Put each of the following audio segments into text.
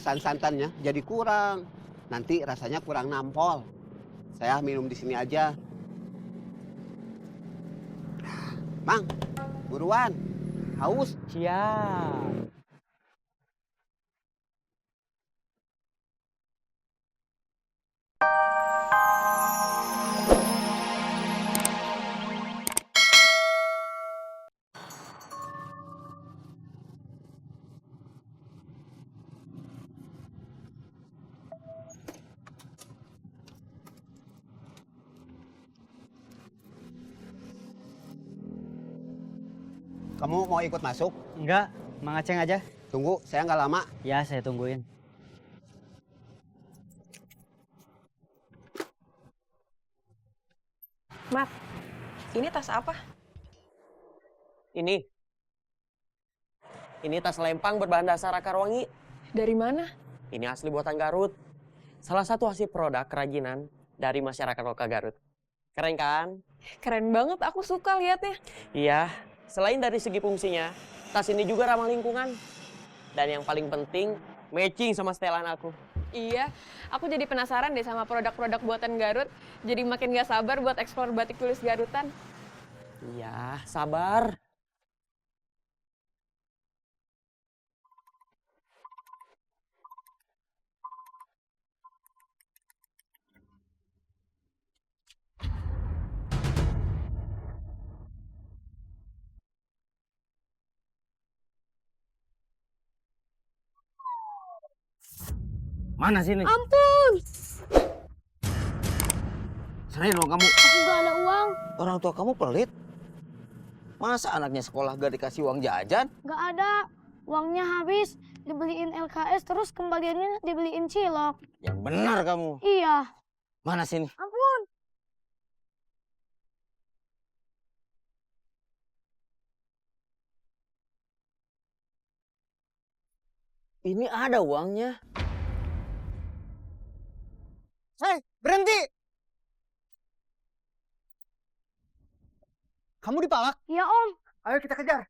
santannya jadi kurang. Nanti rasanya kurang nampol. Saya minum di sini aja. Mang, buruan. Haus. Siap. Kamu mau ikut masuk? Enggak, Mang Aceng aja. Tunggu, saya nggak lama. Ya, saya tungguin. Mat, ini tas apa? Ini tas lempang berbahan dasar akar wangi. Dari mana? Ini asli buatan Garut. Salah satu hasil produk kerajinan dari masyarakat lokal Garut. Keren kan? Keren banget, aku suka liatnya. Iya, selain dari segi fungsinya, tas ini juga ramah lingkungan. Dan yang paling penting, matching sama setelan aku. Iya, aku jadi penasaran deh sama produk-produk buatan Garut. Jadi makin gak sabar buat ekspor batik tulis Garutan. Iya, sabar. Mana sini? Ampun, Serius dong kamu? aku nggak ada uang. Orang tua kamu pelit? Masa anaknya sekolah gak dikasih uang jajan? Nggak ada. Uangnya habis, dibeliin LKS, terus kembaliannya dibeliin cilok. Yang benar kamu. Iya. Mana sini? Ampun. Ini ada uangnya. Hei, berhenti! Kamu dipalak? Iya Om. Ayo kita kejar.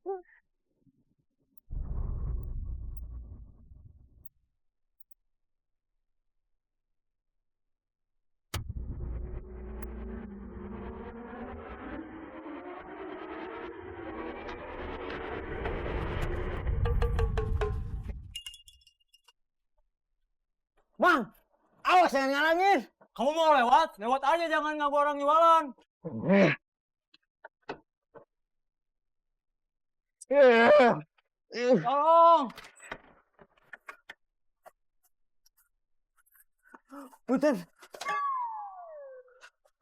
Bang, awas jangan ngalangin. Kamu mau lewat? Lewat aja, jangan nganggu orang jualan. Tolong. Punten.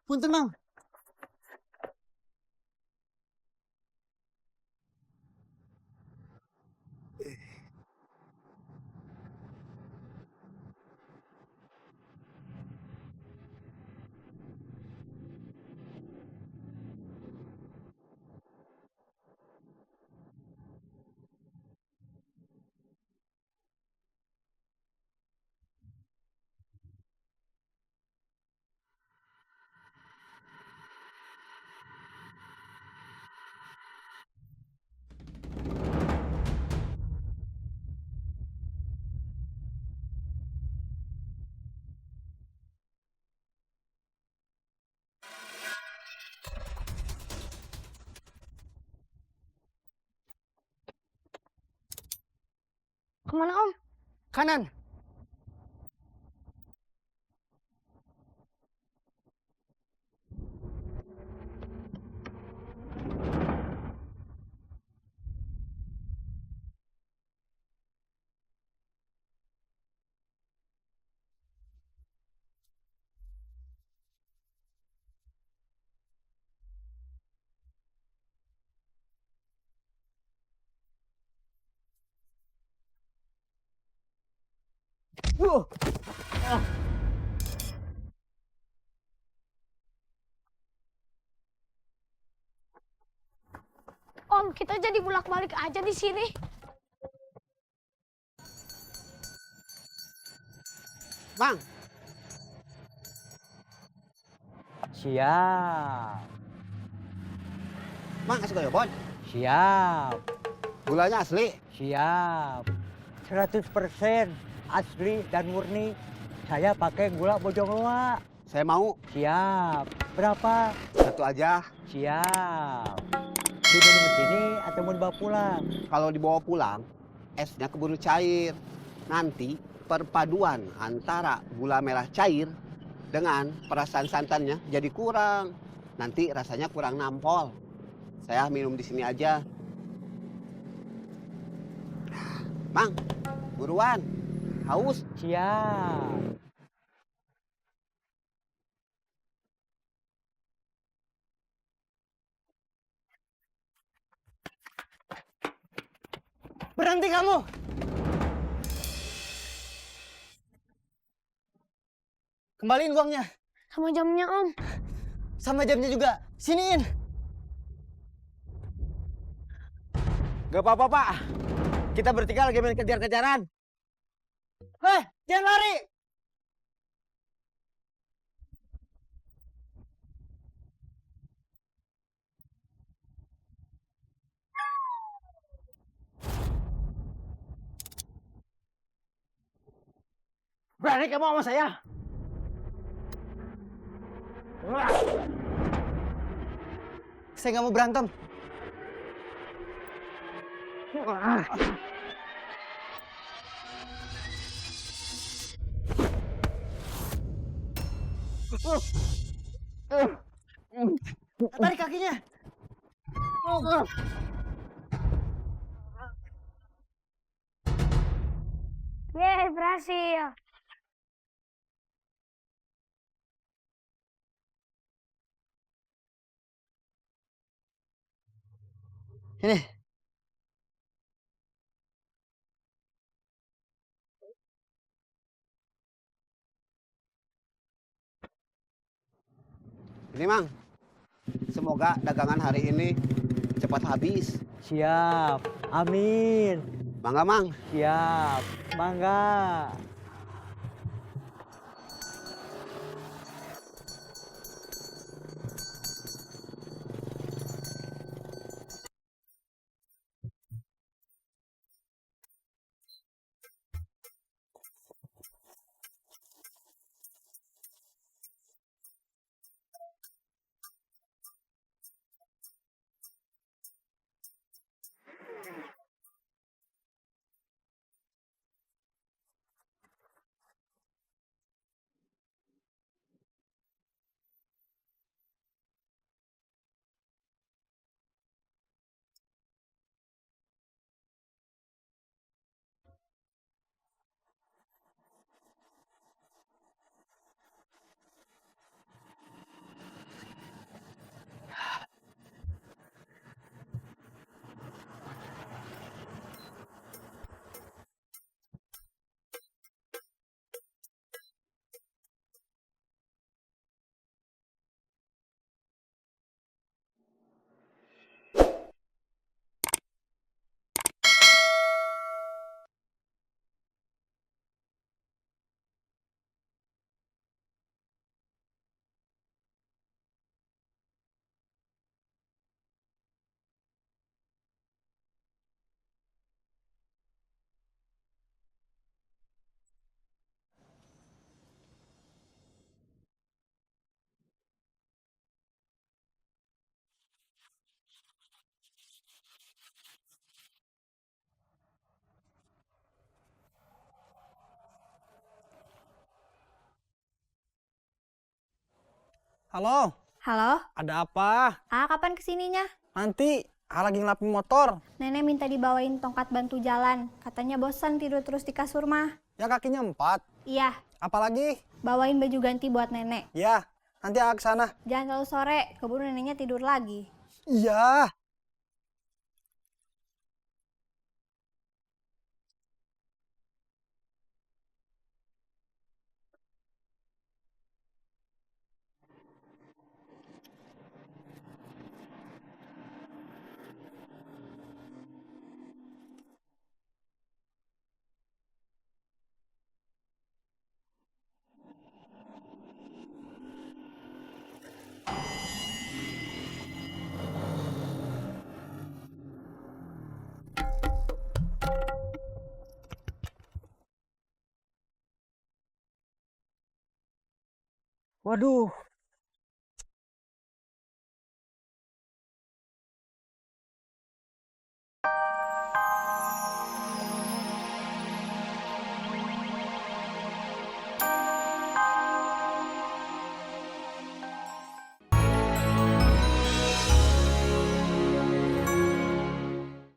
Punten, Mang. Kemana Om? Kanan. Om, kita jadi bolak-balik aja di sini. Mang, Siap. Mang kasih goyobon. Siap. Gulanya asli. Siap. 100%. asli dan murni. Saya pakai gula Bojongloa. Saya mau Siap. Berapa? satu aja. Siap. Diminum di sini atau mau dibawa pulang? Kalau dibawa pulang, esnya keburu cair. Nanti perpaduan antara gula merah cair dengan perasaan santannya jadi kurang. Nanti rasanya kurang nampol. Saya minum di sini aja. Mang, buruan. Haus. Siap. Berhenti kamu! Kembaliin uangnya. Sama jamnya Om. Sama jamnya juga. Siniin. Gak apa-apa, Pak. Kita bertiga lagi main kejar-kejaran. Hei, jangan lari! Berani kamu sama saya? Saya nggak mau berantem. Tarik kakinya. Yeay, berhasil. Ini. Ini Mang, semoga dagangan hari ini cepat habis. Siap. Amin. Mangga Mang. Siap. Mangga. Halo, Halo, ada apa? kapan kesininya? Nanti, lagi ngelapin motor. Nenek minta dibawain tongkat bantu jalan. Katanya bosan tidur terus di kasur mah. Ya kakinya 4. Iya, Apalagi? bawain baju ganti buat nenek. Ya, nanti ke sana. Jangan terlalu sore, keburu neneknya tidur lagi. Iya. Waduh,